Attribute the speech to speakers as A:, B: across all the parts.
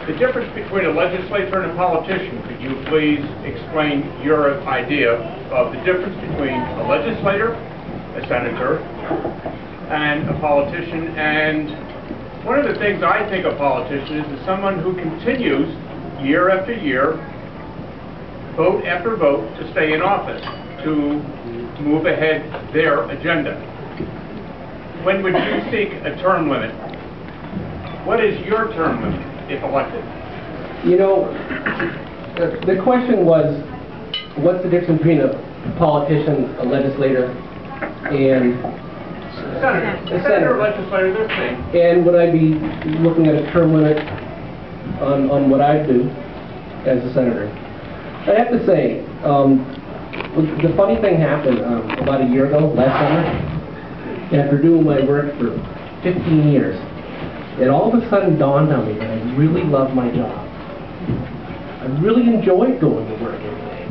A: The difference between a legislator and a politician, could you please explain your idea of the difference between a legislator, a senator, and a politician? And one of the things I think a politician is someone who continues year after year, vote after vote, to stay in office, to move ahead their agenda. When would you seek a term limit? What is your term limit if elected?
B: You know, the question was, what's the difference between a politician, a legislator, and
A: a senator, legislator, they're the same.
B: And would I be looking at a term limit on what I do as a senator? I have to say, the funny thing happened about a year ago, last summer, after doing my work for 15 years. It all of a sudden dawned on me that I really love my job. I really enjoyed going to work every day.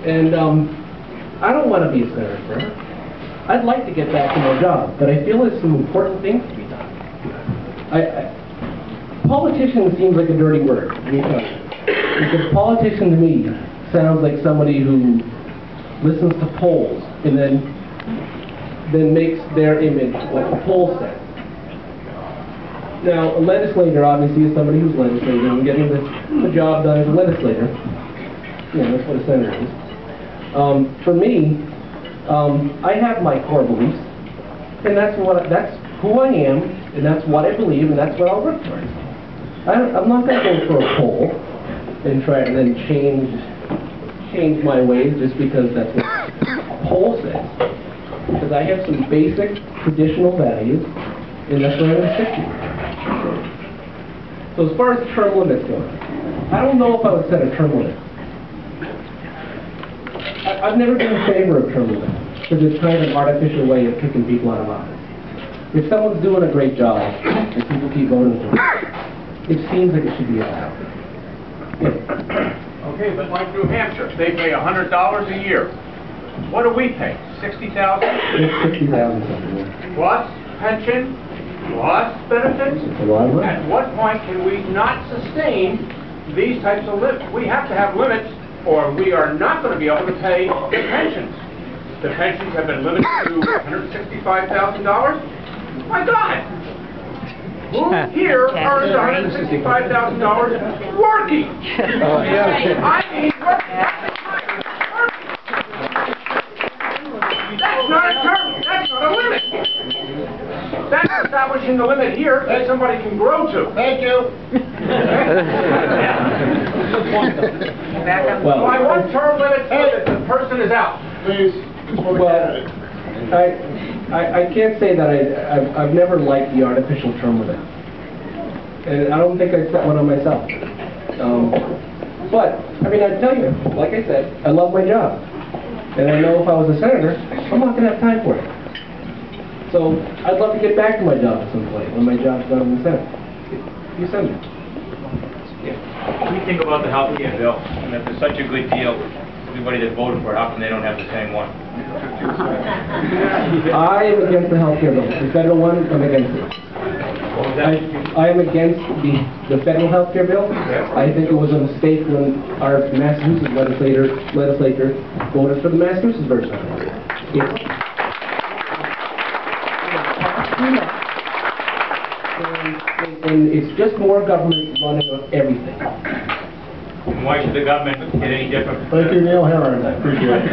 B: And I don't want to be a senator forever. I'd like to get back to my job, but I feel there's some important things to be done. Politician seems like a dirty word, because politician to me sounds like somebody who listens to polls and then makes their image what the poll says. Now, a legislator obviously is somebody who's legislating and getting the job done as a legislator. You know, that's what a senator is. For me, I have my core beliefs, and that's who I am, and that's what I believe, and that's what I'll work towards. I'm not going to go for a poll and try and then change my ways just because that's what a poll says. Because I have some basic traditional values, and that's what I'm going to stick to. So as far as term limits go, I don't know if I would set a term limit. I've never been in favor of term limits, because it's kind of an artificial way of kicking people out of office. If someone's doing a great job, and people keep voting for them, it seems like it should be allowed. Yeah.
A: Okay, but like New Hampshire, they pay $100 a year. What do we pay? $60,000?
B: It's $60,000.
A: Plus pension, plus benefits.
B: It's a lot of money.
A: At what point can we not sustain these types of limits? We have to have limits, or we are not going to be able to pay the pensions. The pensions have been limited to $165,000. My God! Who here earns $165,000 working?
C: Oh, yeah.
A: I mean, working. That's not a term. That's not a limit. That's establishing the limit here that somebody can grow to.
C: Thank you.
A: Well, I want term limits so that the person is out.
C: Please.
B: Well, I can't say that I've never liked the artificial term limit, and I don't think I'd set one on myself. But I mean, I tell you, like I said, I love my job, and I know if I was a senator, I'm not going to have time for it. So I'd love to get back to my job at some point when my job's done in the Senate. You send me.
D: Yeah. What do you think about the health care bill? And if it's such a good deal, everybody that voted for it, how come they don't have the same one?
B: I am against the health care bill. The federal one, I'm against it. I am against the federal health care bill. I think it was a mistake when our Massachusetts legislature voted for the Massachusetts version. And it's just more government running on everything.
D: And why should the government get any different?
C: Thank you, Neal Heeren. I appreciate it.